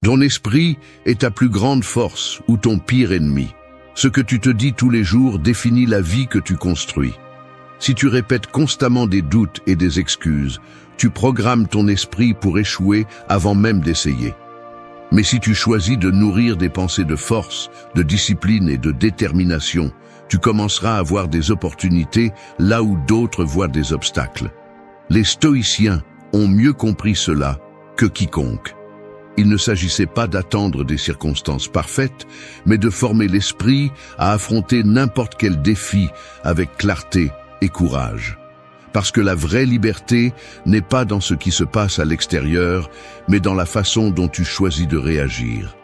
Ton esprit est ta plus grande force ou ton pire ennemi. Ce que tu te dis tous les jours définit la vie que tu construis. Si tu répètes constamment des doutes et des excuses, tu programmes ton esprit pour échouer avant même d'essayer. Mais si tu choisis de nourrir des pensées de force, de discipline et de détermination, tu commenceras à voir des opportunités là où d'autres voient des obstacles. Les stoïciens ont mieux compris cela que quiconque. Il ne s'agissait pas d'attendre des circonstances parfaites, mais de former l'esprit à affronter n'importe quel défi avec clarté et courage. Parce que la vraie liberté n'est pas dans ce qui se passe à l'extérieur, mais dans la façon dont tu choisis de réagir.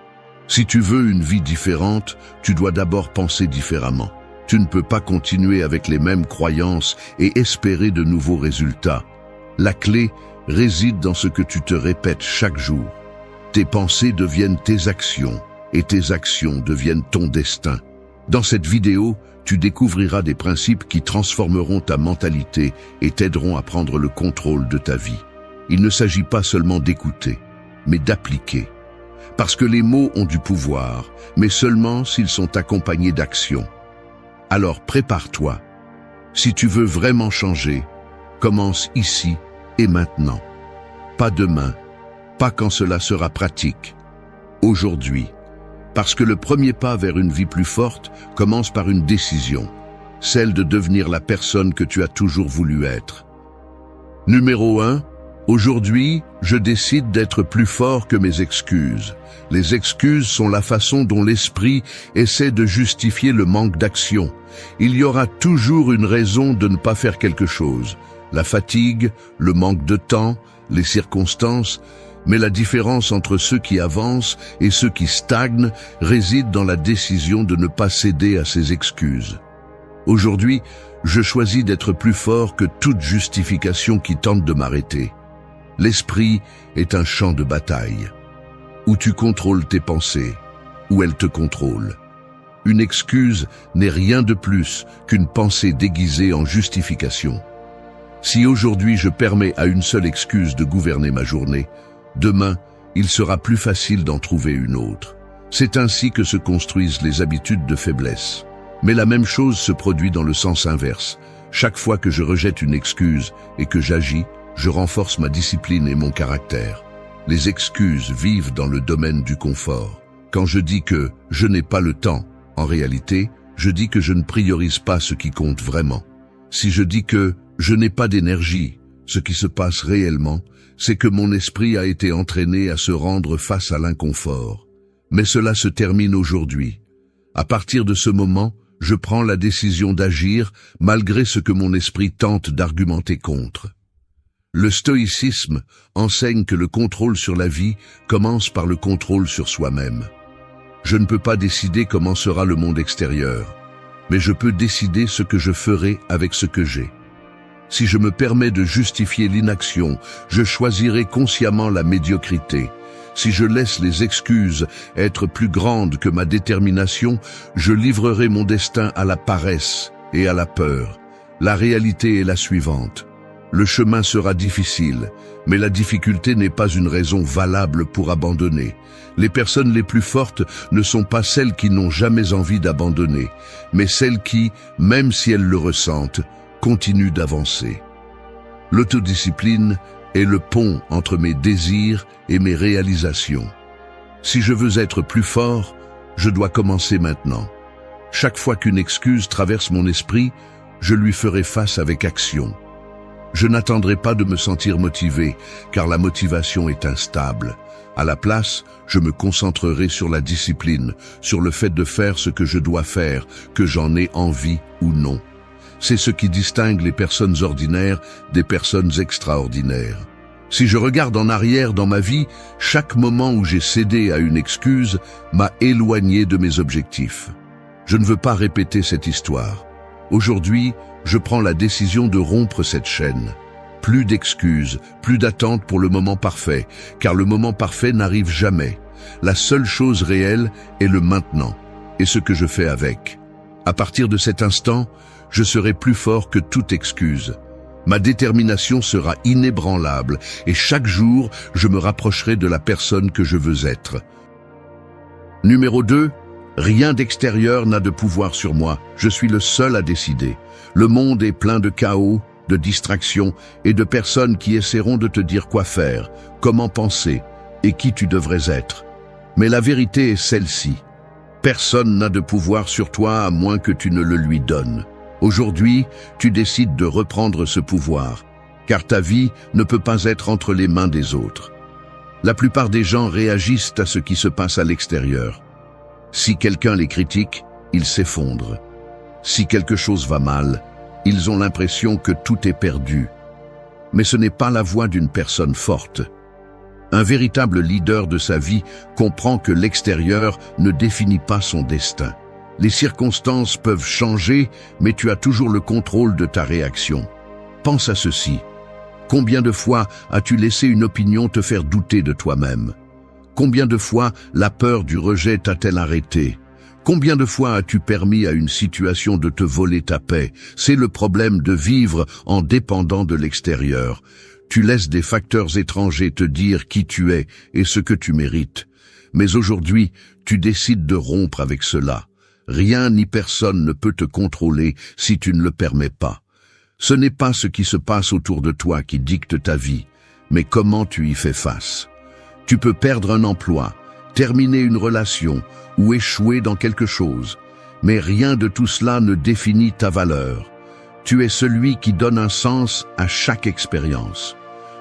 Si tu veux une vie différente, tu dois d'abord penser différemment. Tu ne peux pas continuer avec les mêmes croyances et espérer de nouveaux résultats. La clé réside dans ce que tu te répètes chaque jour. Tes pensées deviennent tes actions et tes actions deviennent ton destin. Dans cette vidéo, tu découvriras des principes qui transformeront ta mentalité et t'aideront à prendre le contrôle de ta vie. Il ne s'agit pas seulement d'écouter, mais d'appliquer. Parce que les mots ont du pouvoir, mais seulement s'ils sont accompagnés d'action. Alors prépare-toi. Si tu veux vraiment changer, commence ici et maintenant. Pas demain, pas quand cela sera pratique. Aujourd'hui. Parce que le premier pas vers une vie plus forte commence par une décision, celle de devenir la personne que tu as toujours voulu être. Numéro 1. Aujourd'hui, je décide d'être plus fort que mes excuses. Les excuses sont la façon dont l'esprit essaie de justifier le manque d'action. Il y aura toujours une raison de ne pas faire quelque chose. La fatigue, le manque de temps, les circonstances. Mais la différence entre ceux qui avancent et ceux qui stagnent réside dans la décision de ne pas céder à ces excuses. Aujourd'hui, je choisis d'être plus fort que toute justification qui tente de m'arrêter. L'esprit est un champ de bataille, où tu contrôles tes pensées, où elles te contrôlent. Une excuse n'est rien de plus qu'une pensée déguisée en justification. Si aujourd'hui je permets à une seule excuse de gouverner ma journée, demain, il sera plus facile d'en trouver une autre. C'est ainsi que se construisent les habitudes de faiblesse. Mais la même chose se produit dans le sens inverse. Chaque fois que je rejette une excuse et que j'agis, je renforce ma discipline et mon caractère. Les excuses vivent dans le domaine du confort. Quand je dis que je n'ai pas le temps, en réalité, je dis que je ne priorise pas ce qui compte vraiment. Si je dis que je n'ai pas d'énergie, ce qui se passe réellement, c'est que mon esprit a été entraîné à se rendre face à l'inconfort. Mais cela se termine aujourd'hui. À partir de ce moment, je prends la décision d'agir malgré ce que mon esprit tente d'argumenter contre. Le stoïcisme enseigne que le contrôle sur la vie commence par le contrôle sur soi-même. Je ne peux pas décider comment sera le monde extérieur, mais je peux décider ce que je ferai avec ce que j'ai. Si je me permets de justifier l'inaction, je choisirai consciemment la médiocrité. Si je laisse les excuses être plus grandes que ma détermination, je livrerai mon destin à la paresse et à la peur. La réalité est la suivante. Le chemin sera difficile, mais la difficulté n'est pas une raison valable pour abandonner. Les personnes les plus fortes ne sont pas celles qui n'ont jamais envie d'abandonner, mais celles qui, même si elles le ressentent, continue d'avancer. L'autodiscipline est le pont entre mes désirs et mes réalisations. Si je veux être plus fort, je dois commencer maintenant. Chaque fois qu'une excuse traverse mon esprit, je lui ferai face avec action. Je n'attendrai pas de me sentir motivé, car la motivation est instable. À la place, je me concentrerai sur la discipline, sur le fait de faire ce que je dois faire, que j'en ai envie ou non. C'est ce qui distingue les personnes ordinaires des personnes extraordinaires. Si je regarde en arrière dans ma vie, chaque moment où j'ai cédé à une excuse m'a éloigné de mes objectifs. Je ne veux pas répéter cette histoire. Aujourd'hui, je prends la décision de rompre cette chaîne. Plus d'excuses, plus d'attente pour le moment parfait, car le moment parfait n'arrive jamais. La seule chose réelle est le maintenant, et ce que je fais avec. À partir de cet instant, je serai plus fort que toute excuse. Ma détermination sera inébranlable et chaque jour, je me rapprocherai de la personne que je veux être. Numéro 2. Rien d'extérieur n'a de pouvoir sur moi. Je suis le seul à décider. Le monde est plein de chaos, de distractions et de personnes qui essaieront de te dire quoi faire, comment penser et qui tu devrais être. Mais la vérité est celle-ci. Personne n'a de pouvoir sur toi à moins que tu ne le lui donnes. Aujourd'hui, tu décides de reprendre ce pouvoir, car ta vie ne peut pas être entre les mains des autres. La plupart des gens réagissent à ce qui se passe à l'extérieur. Si quelqu'un les critique, ils s'effondrent. Si quelque chose va mal, ils ont l'impression que tout est perdu. Mais ce n'est pas la voix d'une personne forte. Un véritable leader de sa vie comprend que l'extérieur ne définit pas son destin. Les circonstances peuvent changer, mais tu as toujours le contrôle de ta réaction. Pense à ceci. Combien de fois as-tu laissé une opinion te faire douter de toi-même? Combien de fois la peur du rejet t'a-t-elle arrêté? Combien de fois as-tu permis à une situation de te voler ta paix? C'est le problème de vivre en dépendant de l'extérieur. Tu laisses des facteurs étrangers te dire qui tu es et ce que tu mérites. Mais aujourd'hui, tu décides de rompre avec cela. Rien ni personne ne peut te contrôler si tu ne le permets pas. Ce n'est pas ce qui se passe autour de toi qui dicte ta vie, mais comment tu y fais face. Tu peux perdre un emploi, terminer une relation ou échouer dans quelque chose, mais rien de tout cela ne définit ta valeur. Tu es celui qui donne un sens à chaque expérience.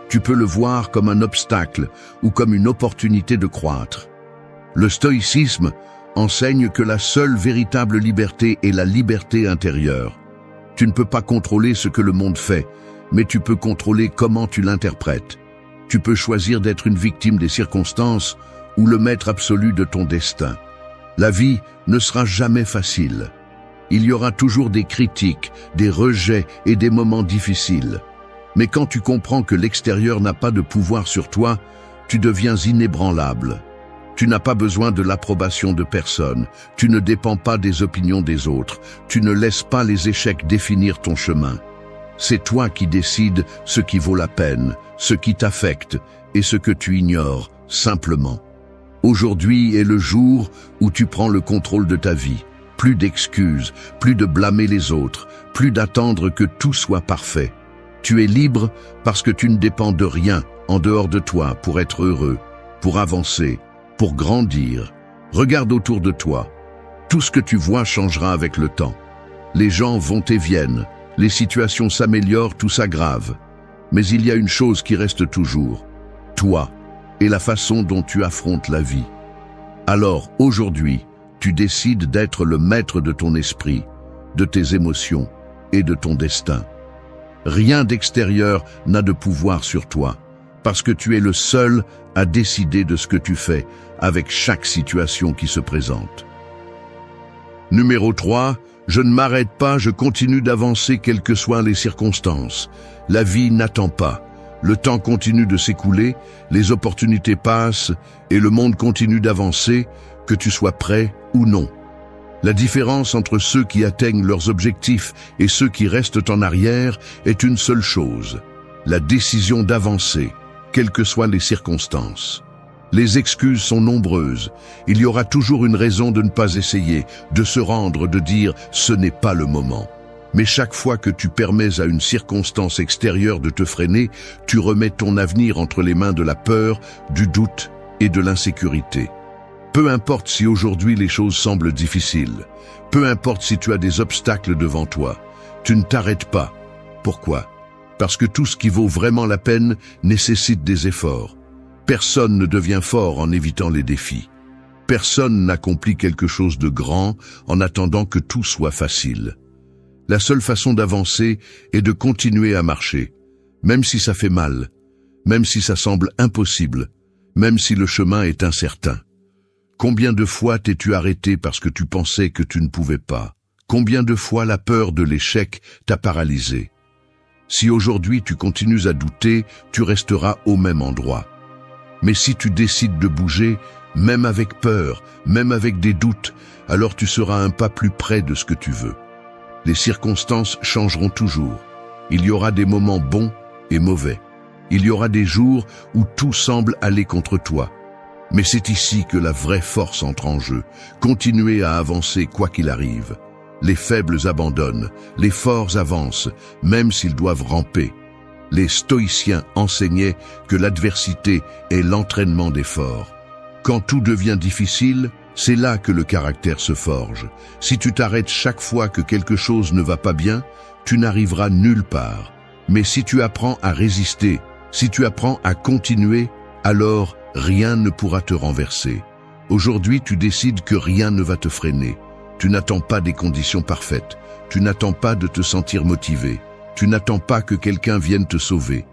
Tu peux le voir comme un obstacle ou comme une opportunité de croître. Le stoïcisme enseigne que la seule véritable liberté est la liberté intérieure. Tu ne peux pas contrôler ce que le monde fait, mais tu peux contrôler comment tu l'interprètes. Tu peux choisir d'être une victime des circonstances ou le maître absolu de ton destin. La vie ne sera jamais facile. Il y aura toujours des critiques, des rejets et des moments difficiles. Mais quand tu comprends que l'extérieur n'a pas de pouvoir sur toi, tu deviens inébranlable. Tu n'as pas besoin de l'approbation de personne, tu ne dépends pas des opinions des autres, tu ne laisses pas les échecs définir ton chemin. C'est toi qui décides ce qui vaut la peine, ce qui t'affecte et ce que tu ignores, simplement. Aujourd'hui est le jour où tu prends le contrôle de ta vie. Plus d'excuses, plus de blâmer les autres, plus d'attendre que tout soit parfait. Tu es libre parce que tu ne dépends de rien en dehors de toi pour être heureux, pour avancer, pour grandir. Regarde autour de toi. Tout ce que tu vois changera avec le temps. Les gens vont et viennent, les situations s'améliorent, tout s'aggrave. Mais il y a une chose qui reste toujours, toi et la façon dont tu affrontes la vie. Alors, aujourd'hui, tu décides d'être le maître de ton esprit, de tes émotions et de ton destin. Rien d'extérieur n'a de pouvoir sur toi, parce que tu es le seul à décider de ce que tu fais avec chaque situation qui se présente. Numéro 3, je ne m'arrête pas, je continue d'avancer quelles que soient les circonstances. La vie n'attend pas. Le temps continue de s'écouler, les opportunités passent et le monde continue d'avancer, que tu sois prêt ou non. La différence entre ceux qui atteignent leurs objectifs et ceux qui restent en arrière est une seule chose, la décision d'avancer, quelles que soient les circonstances. Les excuses sont nombreuses. Il y aura toujours une raison de ne pas essayer, de se rendre, de dire « ce n'est pas le moment ». Mais chaque fois que tu permets à une circonstance extérieure de te freiner, tu remets ton avenir entre les mains de la peur, du doute et de l'insécurité. Peu importe si aujourd'hui les choses semblent difficiles, peu importe si tu as des obstacles devant toi, tu ne t'arrêtes pas. Pourquoi? Parce que tout ce qui vaut vraiment la peine nécessite des efforts. Personne ne devient fort en évitant les défis. Personne n'accomplit quelque chose de grand en attendant que tout soit facile. La seule façon d'avancer est de continuer à marcher, même si ça fait mal, même si ça semble impossible, même si le chemin est incertain. Combien de fois t'es-tu arrêté parce que tu pensais que tu ne pouvais pas? Combien de fois la peur de l'échec t'a paralysé? Si aujourd'hui tu continues à douter, tu resteras au même endroit. Mais si tu décides de bouger, même avec peur, même avec des doutes, alors tu seras un pas plus près de ce que tu veux. Les circonstances changeront toujours. Il y aura des moments bons et mauvais. Il y aura des jours où tout semble aller contre toi. Mais c'est ici que la vraie force entre en jeu. Continuez à avancer quoi qu'il arrive. Les faibles abandonnent, les forts avancent, même s'ils doivent ramper. Les stoïciens enseignaient que l'adversité est l'entraînement des forts. Quand tout devient difficile, c'est là que le caractère se forge. Si tu t'arrêtes chaque fois que quelque chose ne va pas bien, tu n'arriveras nulle part. Mais si tu apprends à résister, si tu apprends à continuer, alors rien ne pourra te renverser. Aujourd'hui, tu décides que rien ne va te freiner. Tu n'attends pas des conditions parfaites. Tu n'attends pas de te sentir motivé. Tu n'attends pas que quelqu'un vienne te sauver.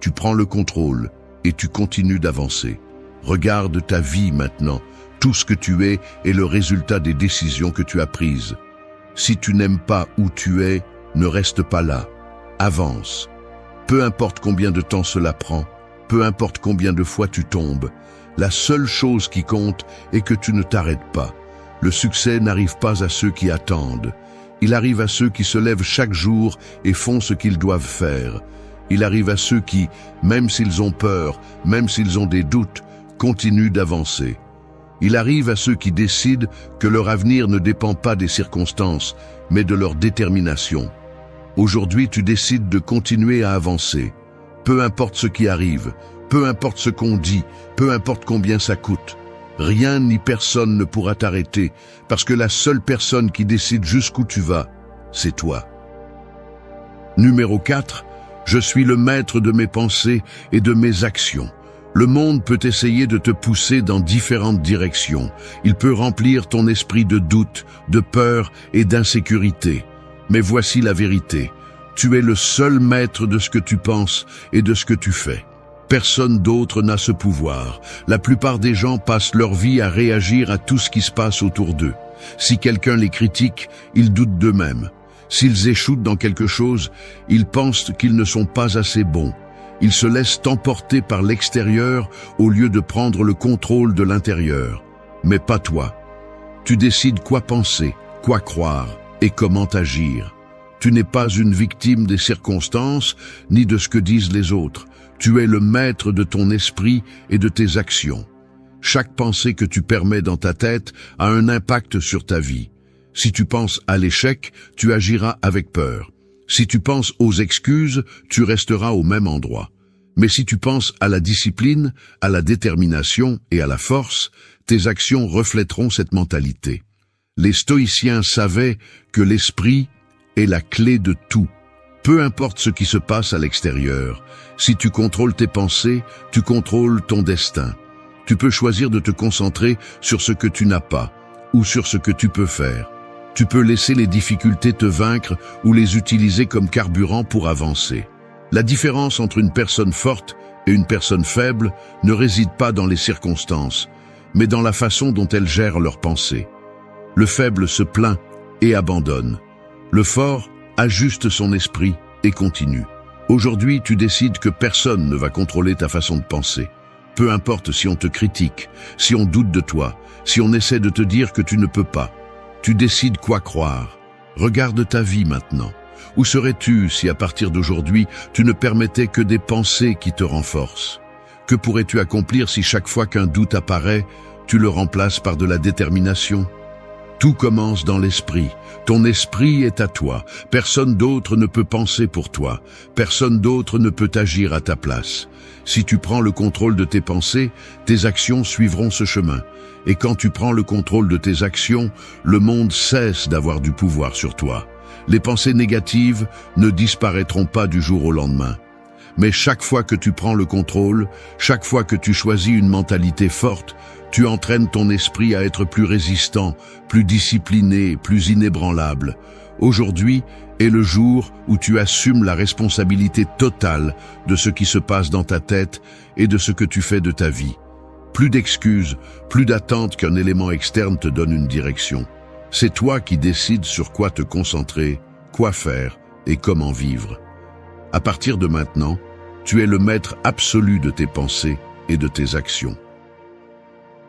Tu prends le contrôle et tu continues d'avancer. Regarde ta vie maintenant. Tout ce que tu es est le résultat des décisions que tu as prises. Si tu n'aimes pas où tu es, ne reste pas là. Avance. Peu importe combien de temps cela prend, peu importe combien de fois tu tombes, la seule chose qui compte est que tu ne t'arrêtes pas. Le succès n'arrive pas à ceux qui attendent. Il arrive à ceux qui se lèvent chaque jour et font ce qu'ils doivent faire. Il arrive à ceux qui, même s'ils ont peur, même s'ils ont des doutes, continuent d'avancer. Il arrive à ceux qui décident que leur avenir ne dépend pas des circonstances, mais de leur détermination. Aujourd'hui, tu décides de continuer à avancer. Peu importe ce qui arrive, peu importe ce qu'on dit, peu importe combien ça coûte. Rien ni personne ne pourra t'arrêter, parce que la seule personne qui décide jusqu'où tu vas, c'est toi. Numéro 4, je suis le maître de mes pensées et de mes actions. Le monde peut essayer de te pousser dans différentes directions. Il peut remplir ton esprit de doute, de peur et d'insécurité. Mais voici la vérité. Tu es le seul maître de ce que tu penses et de ce que tu fais. Personne d'autre n'a ce pouvoir. La plupart des gens passent leur vie à réagir à tout ce qui se passe autour d'eux. Si quelqu'un les critique, ils doutent d'eux-mêmes. S'ils échouent dans quelque chose, ils pensent qu'ils ne sont pas assez bons. Ils se laissent emporter par l'extérieur au lieu de prendre le contrôle de l'intérieur. Mais pas toi. Tu décides quoi penser, quoi croire et comment agir. Tu n'es pas une victime des circonstances ni de ce que disent les autres. Tu es le maître de ton esprit et de tes actions. Chaque pensée que tu permets dans ta tête a un impact sur ta vie. Si tu penses à l'échec, tu agiras avec peur. Si tu penses aux excuses, tu resteras au même endroit. Mais si tu penses à la discipline, à la détermination et à la force, tes actions reflèteront cette mentalité. Les stoïciens savaient que l'esprit est la clé de tout. Peu importe ce qui se passe à l'extérieur, si tu contrôles tes pensées, tu contrôles ton destin. Tu peux choisir de te concentrer sur ce que tu n'as pas ou sur ce que tu peux faire. Tu peux laisser les difficultés te vaincre ou les utiliser comme carburant pour avancer. La différence entre une personne forte et une personne faible ne réside pas dans les circonstances, mais dans la façon dont elles gèrent leurs pensées. Le faible se plaint et abandonne. Le fort ajuste son esprit et continue. Aujourd'hui, tu décides que personne ne va contrôler ta façon de penser. Peu importe si on te critique, si on doute de toi, si on essaie de te dire que tu ne peux pas. Tu décides quoi croire. Regarde ta vie maintenant. Où serais-tu si à partir d'aujourd'hui, tu ne permettais que des pensées qui te renforcent? Que pourrais-tu accomplir si chaque fois qu'un doute apparaît, tu le remplaces par de la détermination? Tout commence dans l'esprit. Ton esprit est à toi. Personne d'autre ne peut penser pour toi. Personne d'autre ne peut agir à ta place. Si tu prends le contrôle de tes pensées, tes actions suivront ce chemin. Et quand tu prends le contrôle de tes actions, le monde cesse d'avoir du pouvoir sur toi. Les pensées négatives ne disparaîtront pas du jour au lendemain. Mais chaque fois que tu prends le contrôle, chaque fois que tu choisis une mentalité forte, tu entraînes ton esprit à être plus résistant, plus discipliné, plus inébranlable. Aujourd'hui est le jour où tu assumes la responsabilité totale de ce qui se passe dans ta tête et de ce que tu fais de ta vie. Plus d'excuses, plus d'attente qu'un élément externe te donne une direction. C'est toi qui décides sur quoi te concentrer, quoi faire et comment vivre. À partir de maintenant, tu es le maître absolu de tes pensées et de tes actions.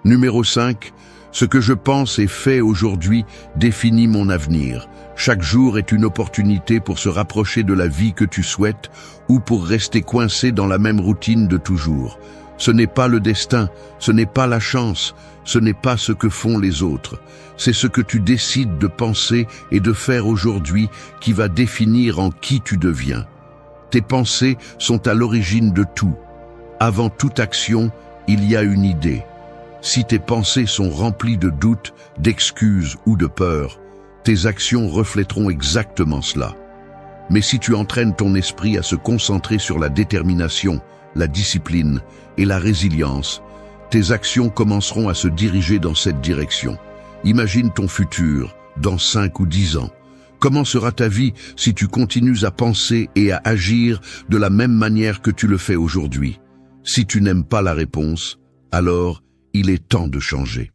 Numéro 5. Ce que je pense et fais aujourd'hui définit mon avenir. Chaque jour est une opportunité pour se rapprocher de la vie que tu souhaites ou pour rester coincé dans la même routine de toujours. Ce n'est pas le destin, ce n'est pas la chance, ce n'est pas ce que font les autres. C'est ce que tu décides de penser et de faire aujourd'hui qui va définir en qui tu deviens. Tes pensées sont à l'origine de tout. Avant toute action, il y a une idée. Si tes pensées sont remplies de doutes, d'excuses ou de peur, tes actions reflèteront exactement cela. Mais si tu entraînes ton esprit à se concentrer sur la détermination, la discipline et la résilience, tes actions commenceront à se diriger dans cette direction. Imagine ton futur, dans 5 ou 10 ans. Comment sera ta vie si tu continues à penser et à agir de la même manière que tu le fais aujourd'hui? Si tu n'aimes pas la réponse, alors il est temps de changer.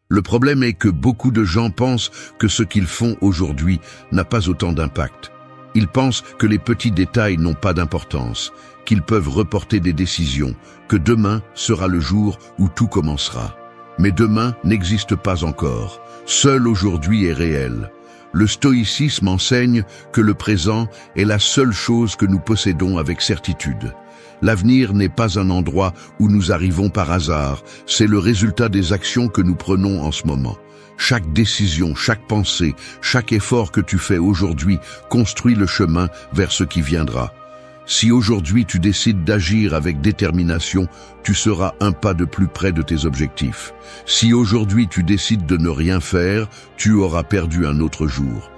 Le problème est que beaucoup de gens pensent que ce qu'ils font aujourd'hui n'a pas autant d'impact. Ils pensent que les petits détails n'ont pas d'importance, qu'ils peuvent reporter des décisions, que demain sera le jour où tout commencera. Mais demain n'existe pas encore. Seul aujourd'hui est réel. Le stoïcisme enseigne que le présent est la seule chose que nous possédons avec certitude. L'avenir n'est pas un endroit où nous arrivons par hasard, c'est le résultat des actions que nous prenons en ce moment. Chaque décision, chaque pensée, chaque effort que tu fais aujourd'hui construit le chemin vers ce qui viendra. Si aujourd'hui tu décides d'agir avec détermination, tu seras un pas de plus près de tes objectifs. Si aujourd'hui tu décides de ne rien faire, tu auras perdu un autre jour.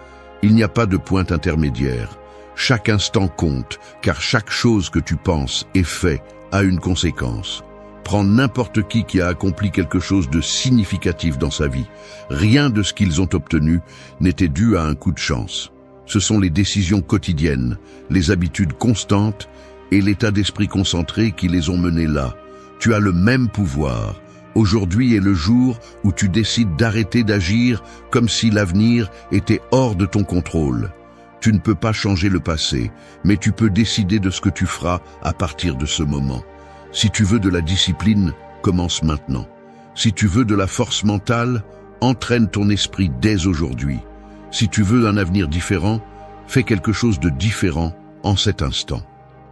Il n'y a pas de point intermédiaire. Chaque instant compte, car chaque chose que tu penses et fais a une conséquence. Prends n'importe qui a accompli quelque chose de significatif dans sa vie. Rien de ce qu'ils ont obtenu n'était dû à un coup de chance. Ce sont les décisions quotidiennes, les habitudes constantes et l'état d'esprit concentré qui les ont menés là. Tu as le même pouvoir. Aujourd'hui est le jour où tu décides d'arrêter d'agir comme si l'avenir était hors de ton contrôle. Tu ne peux pas changer le passé, mais tu peux décider de ce que tu feras à partir de ce moment. Si tu veux de la discipline, commence maintenant. Si tu veux de la force mentale, entraîne ton esprit dès aujourd'hui. Si tu veux un avenir différent, fais quelque chose de différent en cet instant.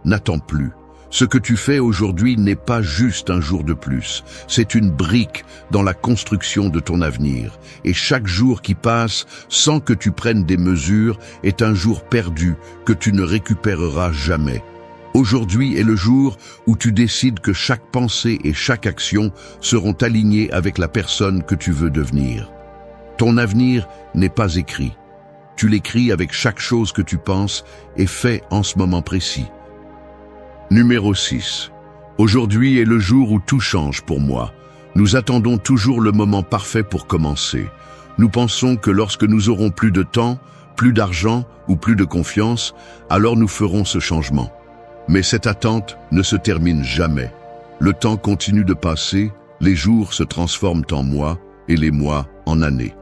N'attends plus. Ce que tu fais aujourd'hui n'est pas juste un jour de plus, c'est une brique dans la construction de ton avenir. Et chaque jour qui passe sans que tu prennes des mesures est un jour perdu que tu ne récupéreras jamais. Aujourd'hui est le jour où tu décides que chaque pensée et chaque action seront alignées avec la personne que tu veux devenir. Ton avenir n'est pas écrit. Tu l'écris avec chaque chose que tu penses et fais en ce moment précis. Numéro 6. Aujourd'hui est le jour où tout change pour moi. Nous attendons toujours le moment parfait pour commencer. Nous pensons que lorsque nous aurons plus de temps, plus d'argent ou plus de confiance, alors nous ferons ce changement. Mais cette attente ne se termine jamais. Le temps continue de passer, les jours se transforment en mois et les mois en années.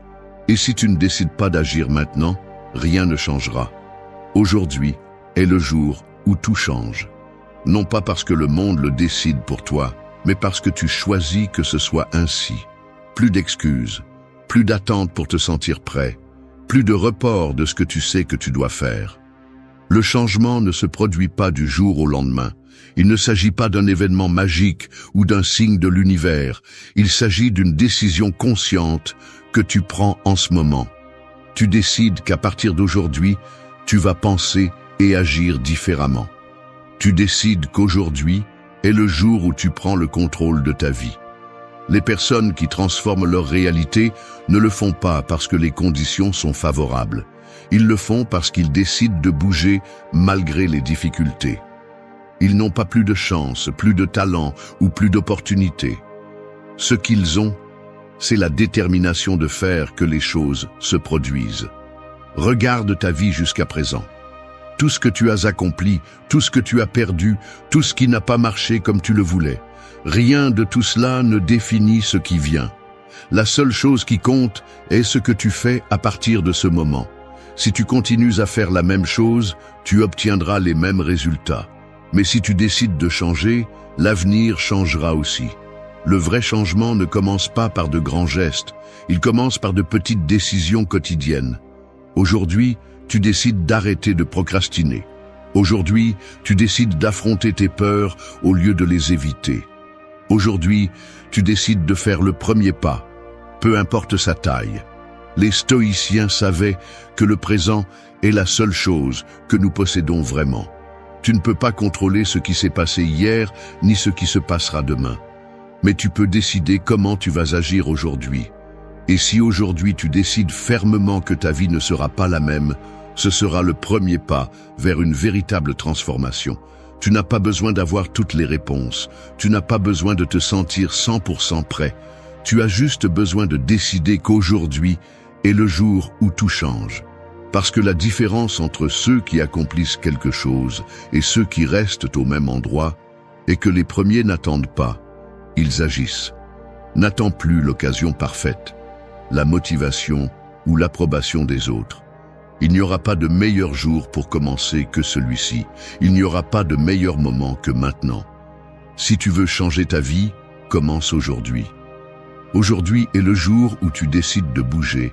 Et si tu ne décides pas d'agir maintenant, rien ne changera. Aujourd'hui est le jour où tout change. Non pas parce que le monde le décide pour toi, mais parce que tu choisis que ce soit ainsi. Plus d'excuses, plus d'attente pour te sentir prêt, plus de report de ce que tu sais que tu dois faire. Le changement ne se produit pas du jour au lendemain. Il ne s'agit pas d'un événement magique ou d'un signe de l'univers. Il s'agit d'une décision consciente que tu prends en ce moment. Tu décides qu'à partir d'aujourd'hui, tu vas penser et agir différemment. Tu décides qu'aujourd'hui est le jour où tu prends le contrôle de ta vie. Les personnes qui transforment leur réalité ne le font pas parce que les conditions sont favorables. Ils le font parce qu'ils décident de bouger malgré les difficultés. Ils n'ont pas plus de chance, plus de talent ou plus d'opportunités. Ce qu'ils ont, c'est la détermination de faire que les choses se produisent. Regarde ta vie jusqu'à présent. Tout ce que tu as accompli, tout ce que tu as perdu, tout ce qui n'a pas marché comme tu le voulais. Rien de tout cela ne définit ce qui vient. La seule chose qui compte est ce que tu fais à partir de ce moment. Si tu continues à faire la même chose, tu obtiendras les mêmes résultats. Mais si tu décides de changer, l'avenir changera aussi. Le vrai changement ne commence pas par de grands gestes, il commence par de petites décisions quotidiennes. Aujourd'hui, tu décides d'arrêter de procrastiner. Aujourd'hui, tu décides d'affronter tes peurs au lieu de les éviter. Aujourd'hui, tu décides de faire le premier pas, peu importe sa taille. Les stoïciens savaient que le présent est la seule chose que nous possédons vraiment. Tu ne peux pas contrôler ce qui s'est passé hier, ni ce qui se passera demain. Mais tu peux décider comment tu vas agir aujourd'hui. Et si aujourd'hui tu décides fermement que ta vie ne sera pas la même, ce sera le premier pas vers une véritable transformation. Tu n'as pas besoin d'avoir toutes les réponses. Tu n'as pas besoin de te sentir 100% prêt. Tu as juste besoin de décider qu'aujourd'hui est le jour où tout change. Parce que la différence entre ceux qui accomplissent quelque chose et ceux qui restent au même endroit est que les premiers n'attendent pas, ils agissent. N'attends plus l'occasion parfaite, la motivation ou l'approbation des autres. Il n'y aura pas de meilleur jour pour commencer que celui-ci. Il n'y aura pas de meilleur moment que maintenant. Si tu veux changer ta vie, commence aujourd'hui. Aujourd'hui est le jour où tu décides de bouger,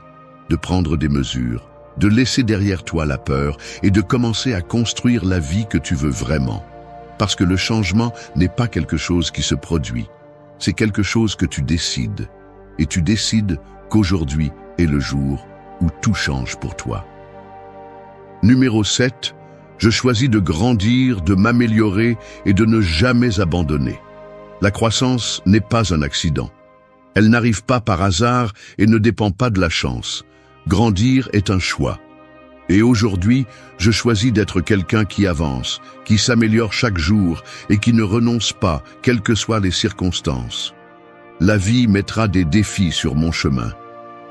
de prendre des mesures, de laisser derrière toi la peur et de commencer à construire la vie que tu veux vraiment. Parce que le changement n'est pas quelque chose qui se produit, c'est quelque chose que tu décides. Et tu décides qu'aujourd'hui est le jour où tout change pour toi. Numéro 7, je choisis de grandir, de m'améliorer et de ne jamais abandonner. La croissance n'est pas un accident. Elle n'arrive pas par hasard et ne dépend pas de la chance. Grandir est un choix. Et aujourd'hui, je choisis d'être quelqu'un qui avance, qui s'améliore chaque jour et qui ne renonce pas, quelles que soient les circonstances. La vie mettra des défis sur mon chemin.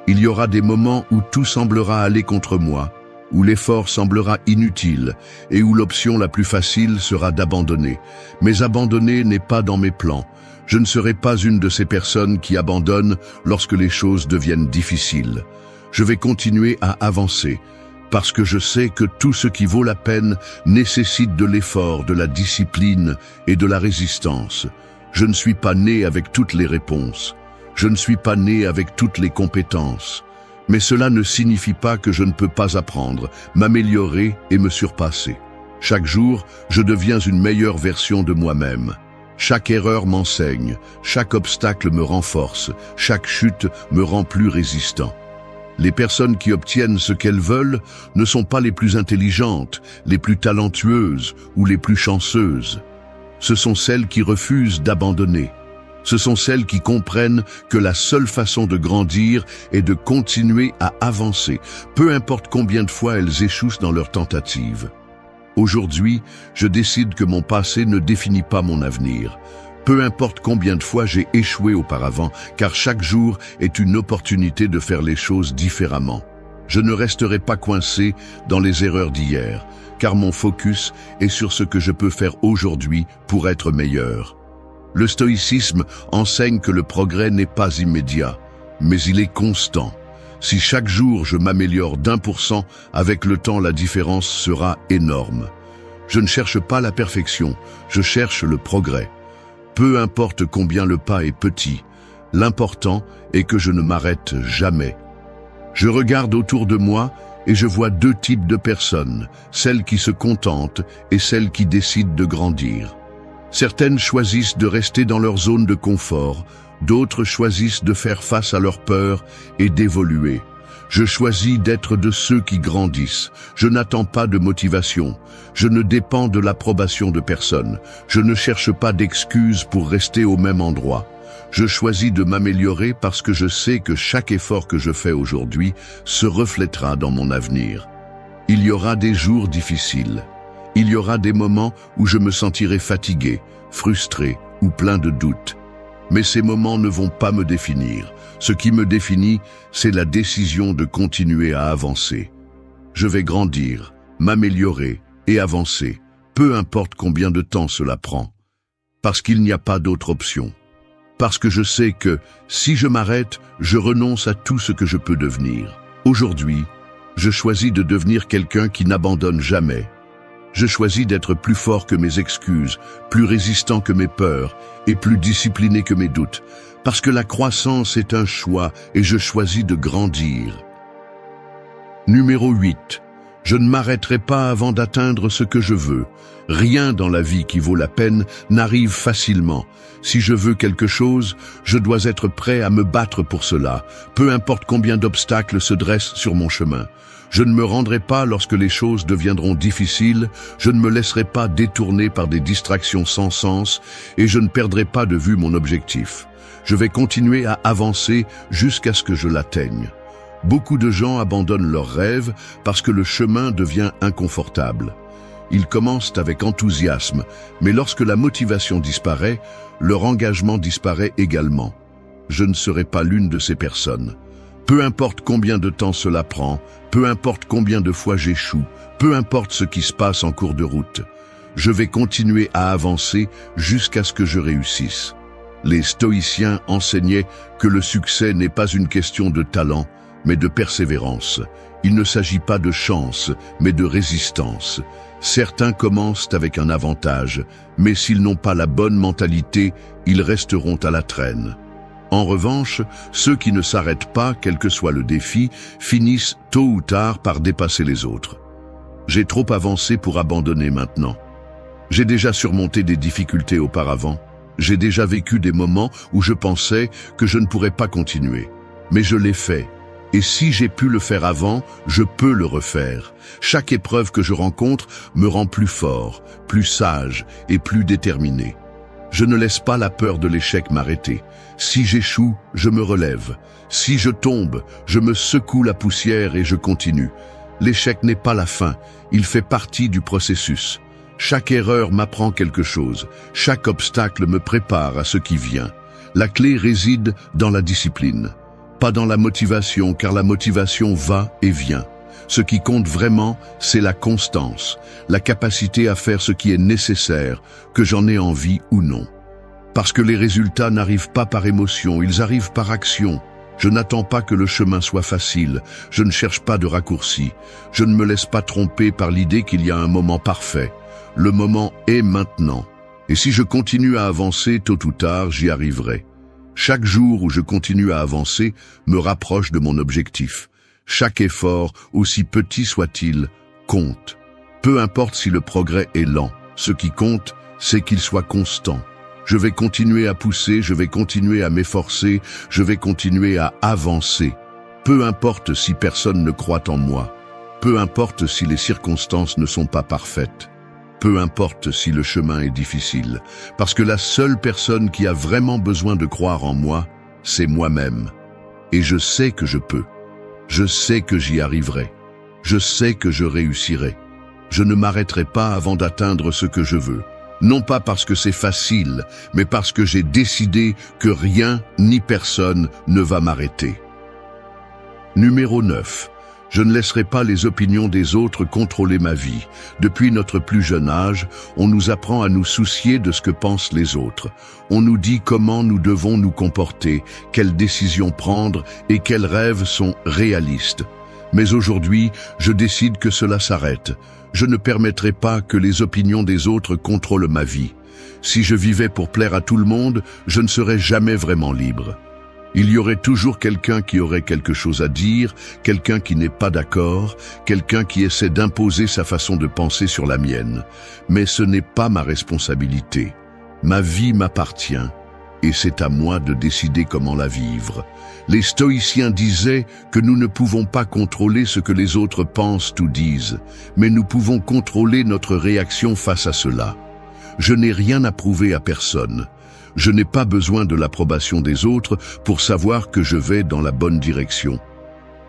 Il y aura des moments où tout semblera aller contre moi, où l'effort semblera inutile et où l'option la plus facile sera d'abandonner. Mais abandonner n'est pas dans mes plans. Je ne serai pas une de ces personnes qui abandonnent lorsque les choses deviennent difficiles. Je vais continuer à avancer, parce que je sais que tout ce qui vaut la peine nécessite de l'effort, de la discipline et de la résistance. Je ne suis pas né avec toutes les réponses. Je ne suis pas né avec toutes les compétences. Mais cela ne signifie pas que je ne peux pas apprendre, m'améliorer et me surpasser. Chaque jour, je deviens une meilleure version de moi-même. Chaque erreur m'enseigne, chaque obstacle me renforce, chaque chute me rend plus résistant. Les personnes qui obtiennent ce qu'elles veulent ne sont pas les plus intelligentes, les plus talentueuses ou les plus chanceuses. Ce sont celles qui refusent d'abandonner. Ce sont celles qui comprennent que la seule façon de grandir est de continuer à avancer, peu importe combien de fois elles échouent dans leurs tentatives. Aujourd'hui, je décide que mon passé ne définit pas mon avenir. Peu importe combien de fois j'ai échoué auparavant, car chaque jour est une opportunité de faire les choses différemment. Je ne resterai pas coincé dans les erreurs d'hier, car mon focus est sur ce que je peux faire aujourd'hui pour être meilleur. Le stoïcisme enseigne que le progrès n'est pas immédiat, mais il est constant. Si chaque jour je m'améliore d'1%, avec le temps la différence sera énorme. Je ne cherche pas la perfection, je cherche le progrès. Peu importe combien le pas est petit, l'important est que je ne m'arrête jamais. Je regarde autour de moi et je vois deux types de personnes, celles qui se contentent et celles qui décident de grandir. Certaines choisissent de rester dans leur zone de confort, d'autres choisissent de faire face à leurs peurs et d'évoluer. Je choisis d'être de ceux qui grandissent. Je n'attends pas de motivation. Je ne dépends de l'approbation de personne. Je ne cherche pas d'excuses pour rester au même endroit. Je choisis de m'améliorer parce que je sais que chaque effort que je fais aujourd'hui se reflètera dans mon avenir. Il y aura des jours difficiles. Il y aura des moments où je me sentirai fatigué, frustré ou plein de doutes. Mais ces moments ne vont pas me définir. Ce qui me définit, c'est la décision de continuer à avancer. Je vais grandir, m'améliorer et avancer, peu importe combien de temps cela prend. Parce qu'il n'y a pas d'autre option. Parce que je sais que, si je m'arrête, je renonce à tout ce que je peux devenir. Aujourd'hui, je choisis de devenir quelqu'un qui n'abandonne jamais. Je choisis d'être plus fort que mes excuses, plus résistant que mes peurs et plus discipliné que mes doutes, parce que la croissance est un choix et je choisis de grandir. Numéro 8. Je ne m'arrêterai pas avant d'atteindre ce que je veux. Rien dans la vie qui vaut la peine n'arrive facilement. Si je veux quelque chose, je dois être prêt à me battre pour cela, peu importe combien d'obstacles se dressent sur mon chemin. Je ne me rendrai pas lorsque les choses deviendront difficiles, je ne me laisserai pas détourner par des distractions sans sens et je ne perdrai pas de vue mon objectif. Je vais continuer à avancer jusqu'à ce que je l'atteigne. Beaucoup de gens abandonnent leurs rêves parce que le chemin devient inconfortable. Ils commencent avec enthousiasme, mais lorsque la motivation disparaît, leur engagement disparaît également. Je ne serai pas l'une de ces personnes. Peu importe combien de temps cela prend, peu importe combien de fois j'échoue, peu importe ce qui se passe en cours de route, je vais continuer à avancer jusqu'à ce que je réussisse. Les stoïciens enseignaient que le succès n'est pas une question de talent, mais de persévérance. Il ne s'agit pas de chance, mais de résistance. Certains commencent avec un avantage, mais s'ils n'ont pas la bonne mentalité, ils resteront à la traîne. En revanche, ceux qui ne s'arrêtent pas, quel que soit le défi, finissent tôt ou tard par dépasser les autres. J'ai trop avancé pour abandonner maintenant. J'ai déjà surmonté des difficultés auparavant. J'ai déjà vécu des moments où je pensais que je ne pourrais pas continuer. Mais je l'ai fait. Et si j'ai pu le faire avant, je peux le refaire. Chaque épreuve que je rencontre me rend plus fort, plus sage et plus déterminé. Je ne laisse pas la peur de l'échec m'arrêter. Si j'échoue, je me relève. Si je tombe, je me secoue la poussière et je continue. L'échec n'est pas la fin, il fait partie du processus. Chaque erreur m'apprend quelque chose. Chaque obstacle me prépare à ce qui vient. La clé réside dans la discipline. Pas dans la motivation, car la motivation va et vient. Ce qui compte vraiment, c'est la constance, la capacité à faire ce qui est nécessaire, que j'en ai envie ou non. Parce que les résultats n'arrivent pas par émotion, ils arrivent par action. Je n'attends pas que le chemin soit facile, je ne cherche pas de raccourci. Je ne me laisse pas tromper par l'idée qu'il y a un moment parfait. Le moment est maintenant. Et si je continue à avancer, tôt ou tard, j'y arriverai. Chaque jour où je continue à avancer me rapproche de mon objectif. Chaque effort, aussi petit soit-il, compte. Peu importe si le progrès est lent, ce qui compte, c'est qu'il soit constant. Je vais continuer à pousser, je vais continuer à m'efforcer, je vais continuer à avancer. Peu importe si personne ne croit en moi. Peu importe si les circonstances ne sont pas parfaites. Peu importe si le chemin est difficile, parce que la seule personne qui a vraiment besoin de croire en moi, c'est moi-même. Et je sais que je peux. Je sais que j'y arriverai. Je sais que je réussirai. Je ne m'arrêterai pas avant d'atteindre ce que je veux. Non pas parce que c'est facile, mais parce que j'ai décidé que rien ni personne ne va m'arrêter. Numéro 9. Je ne laisserai pas les opinions des autres contrôler ma vie. Depuis notre plus jeune âge, on nous apprend à nous soucier de ce que pensent les autres. On nous dit comment nous devons nous comporter, quelles décisions prendre et quels rêves sont réalistes. Mais aujourd'hui, je décide que cela s'arrête. Je ne permettrai pas que les opinions des autres contrôlent ma vie. Si je vivais pour plaire à tout le monde, je ne serais jamais vraiment libre. Il y aurait toujours quelqu'un qui aurait quelque chose à dire, quelqu'un qui n'est pas d'accord, quelqu'un qui essaie d'imposer sa façon de penser sur la mienne. Mais ce n'est pas ma responsabilité. Ma vie m'appartient, et c'est à moi de décider comment la vivre. Les stoïciens disaient que nous ne pouvons pas contrôler ce que les autres pensent ou disent, mais nous pouvons contrôler notre réaction face à cela. Je n'ai rien à prouver à personne. Je n'ai pas besoin de l'approbation des autres pour savoir que je vais dans la bonne direction.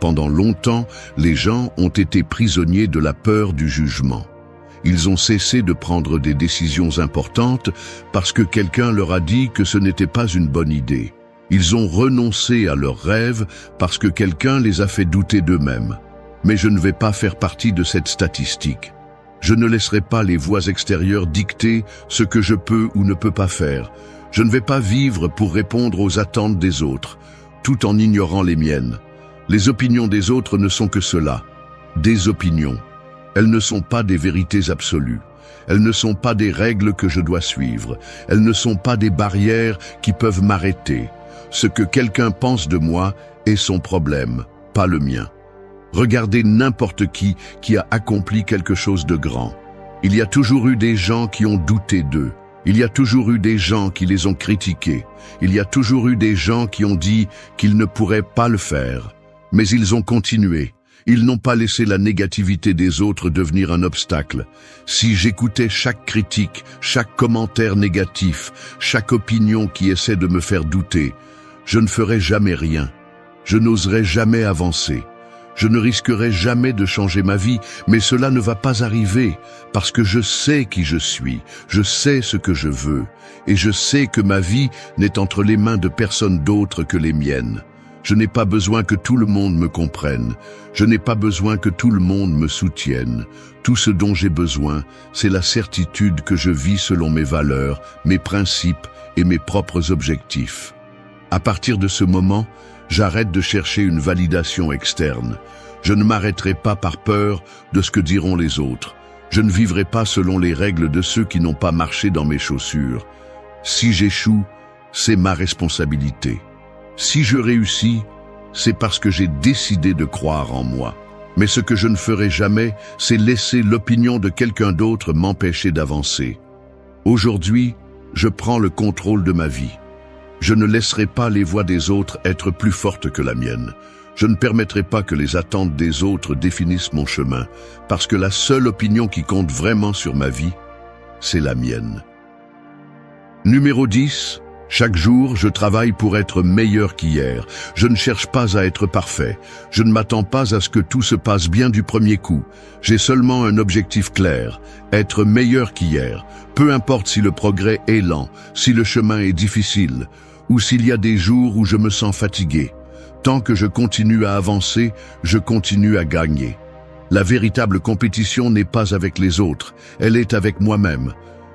Pendant longtemps, les gens ont été prisonniers de la peur du jugement. Ils ont cessé de prendre des décisions importantes parce que quelqu'un leur a dit que ce n'était pas une bonne idée. Ils ont renoncé à leurs rêves parce que quelqu'un les a fait douter d'eux-mêmes. Mais je ne vais pas faire partie de cette statistique. Je ne laisserai pas les voix extérieures dicter ce que je peux ou ne peux pas faire. Je ne vais pas vivre pour répondre aux attentes des autres, tout en ignorant les miennes. Les opinions des autres ne sont que cela, des opinions. Elles ne sont pas des vérités absolues. Elles ne sont pas des règles que je dois suivre. Elles ne sont pas des barrières qui peuvent m'arrêter. Ce que quelqu'un pense de moi est son problème, pas le mien. Regardez n'importe qui a accompli quelque chose de grand. Il y a toujours eu des gens qui ont douté d'eux. Il y a toujours eu des gens qui les ont critiqués. Il y a toujours eu des gens qui ont dit qu'ils ne pourraient pas le faire. Mais ils ont continué. Ils n'ont pas laissé la négativité des autres devenir un obstacle. Si j'écoutais chaque critique, chaque commentaire négatif, chaque opinion qui essaie de me faire douter, je ne ferais jamais rien. Je n'oserais jamais avancer. Je ne risquerai jamais de changer ma vie, mais cela ne va pas arriver, parce que je sais qui je suis, je sais ce que je veux, et je sais que ma vie n'est entre les mains de personne d'autre que les miennes. Je n'ai pas besoin que tout le monde me comprenne, je n'ai pas besoin que tout le monde me soutienne. Tout ce dont j'ai besoin, c'est la certitude que je vis selon mes valeurs, mes principes et mes propres objectifs. À partir de ce moment, j'arrête de chercher une validation externe. Je ne m'arrêterai pas par peur de ce que diront les autres. Je ne vivrai pas selon les règles de ceux qui n'ont pas marché dans mes chaussures. Si j'échoue, c'est ma responsabilité. Si je réussis, c'est parce que j'ai décidé de croire en moi. Mais ce que je ne ferai jamais, c'est laisser l'opinion de quelqu'un d'autre m'empêcher d'avancer. Aujourd'hui, je prends le contrôle de ma vie. Je ne laisserai pas les voix des autres être plus fortes que la mienne. Je ne permettrai pas que les attentes des autres définissent mon chemin, parce que la seule opinion qui compte vraiment sur ma vie, c'est la mienne. Numéro 10. Chaque jour, je travaille pour être meilleur qu'hier. Je ne cherche pas à être parfait. Je ne m'attends pas à ce que tout se passe bien du premier coup. J'ai seulement un objectif clair, être meilleur qu'hier. Peu importe si le progrès est lent, si le chemin est difficile, ou s'il y a des jours où je me sens fatigué. Tant que je continue à avancer, je continue à gagner. La véritable compétition n'est pas avec les autres, elle est avec moi-même.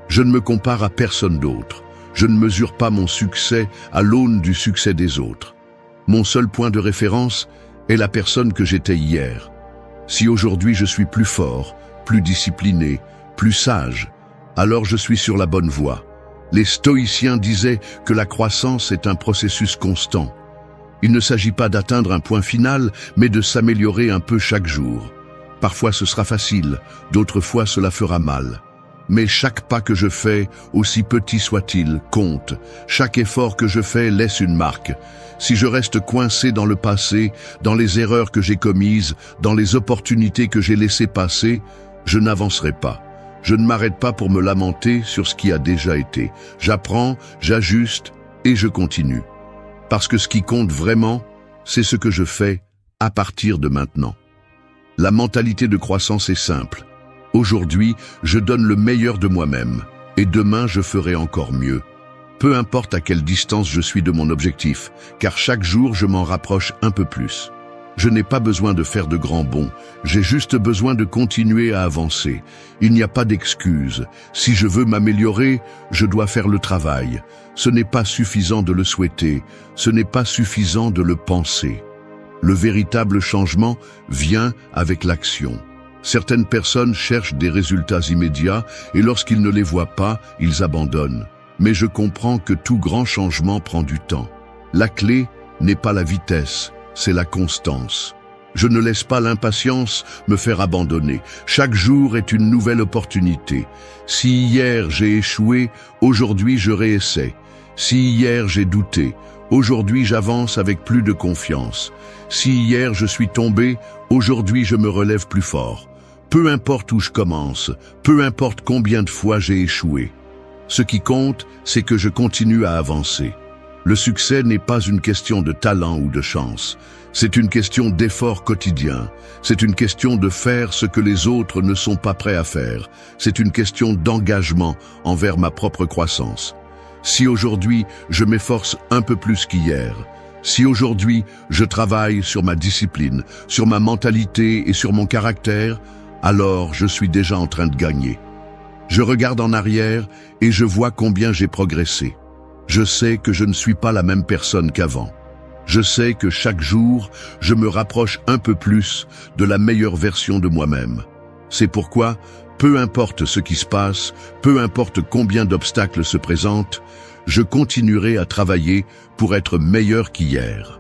Je ne me compare à personne d'autre. Je ne mesure pas mon succès à l'aune du succès des autres. Mon seul point de référence est la personne que j'étais hier. Si aujourd'hui je suis plus fort, plus discipliné, plus sage, alors je suis sur la bonne voie. Les stoïciens disaient que la croissance est un processus constant. Il ne s'agit pas d'atteindre un point final, mais de s'améliorer un peu chaque jour. Parfois ce sera facile, d'autres fois cela fera mal. Mais chaque pas que je fais, aussi petit soit-il, compte. Chaque effort que je fais laisse une marque. Si je reste coincé dans le passé, dans les erreurs que j'ai commises, dans les opportunités que j'ai laissées passer, je n'avancerai pas. Je ne m'arrête pas pour me lamenter sur ce qui a déjà été. J'apprends, j'ajuste et je continue. Parce que ce qui compte vraiment, c'est ce que je fais à partir de maintenant. La mentalité de croissance est simple. Aujourd'hui, je donne le meilleur de moi-même, et demain je ferai encore mieux. Peu importe à quelle distance je suis de mon objectif, car chaque jour je m'en rapproche un peu plus. Je n'ai pas besoin de faire de grands bonds, j'ai juste besoin de continuer à avancer. Il n'y a pas d'excuse. Si je veux m'améliorer, je dois faire le travail. Ce n'est pas suffisant de le souhaiter, ce n'est pas suffisant de le penser. Le véritable changement vient avec l'action. Certaines personnes cherchent des résultats immédiats et lorsqu'ils ne les voient pas, ils abandonnent. Mais je comprends que tout grand changement prend du temps. La clé n'est pas la vitesse, c'est la constance. Je ne laisse pas l'impatience me faire abandonner. Chaque jour est une nouvelle opportunité. Si hier j'ai échoué, aujourd'hui je réessaie. Si hier j'ai douté, aujourd'hui j'avance avec plus de confiance. Si hier je suis tombé, aujourd'hui je me relève plus fort. Peu importe où je commence, peu importe combien de fois j'ai échoué. Ce qui compte, c'est que je continue à avancer. Le succès n'est pas une question de talent ou de chance. C'est une question d'effort quotidien. C'est une question de faire ce que les autres ne sont pas prêts à faire. C'est une question d'engagement envers ma propre croissance. Si aujourd'hui, je m'efforce un peu plus qu'hier, si aujourd'hui, je travaille sur ma discipline, sur ma mentalité et sur mon caractère, alors je suis déjà en train de gagner. Je regarde en arrière et je vois combien j'ai progressé. Je sais que je ne suis pas la même personne qu'avant. Je sais que chaque jour, je me rapproche un peu plus de la meilleure version de moi-même. C'est pourquoi, peu importe ce qui se passe, peu importe combien d'obstacles se présentent, je continuerai à travailler pour être meilleur qu'hier.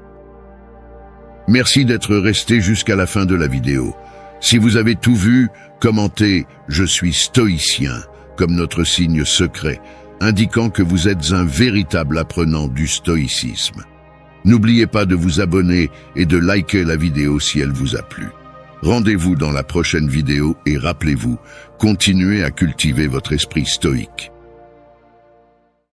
Merci d'être resté jusqu'à la fin de la vidéo. Si vous avez tout vu, commentez « Je suis stoïcien » comme notre signe secret, indiquant que vous êtes un véritable apprenant du stoïcisme. N'oubliez pas de vous abonner et de liker la vidéo si elle vous a plu. Rendez-vous dans la prochaine vidéo et rappelez-vous, continuez à cultiver votre esprit stoïque.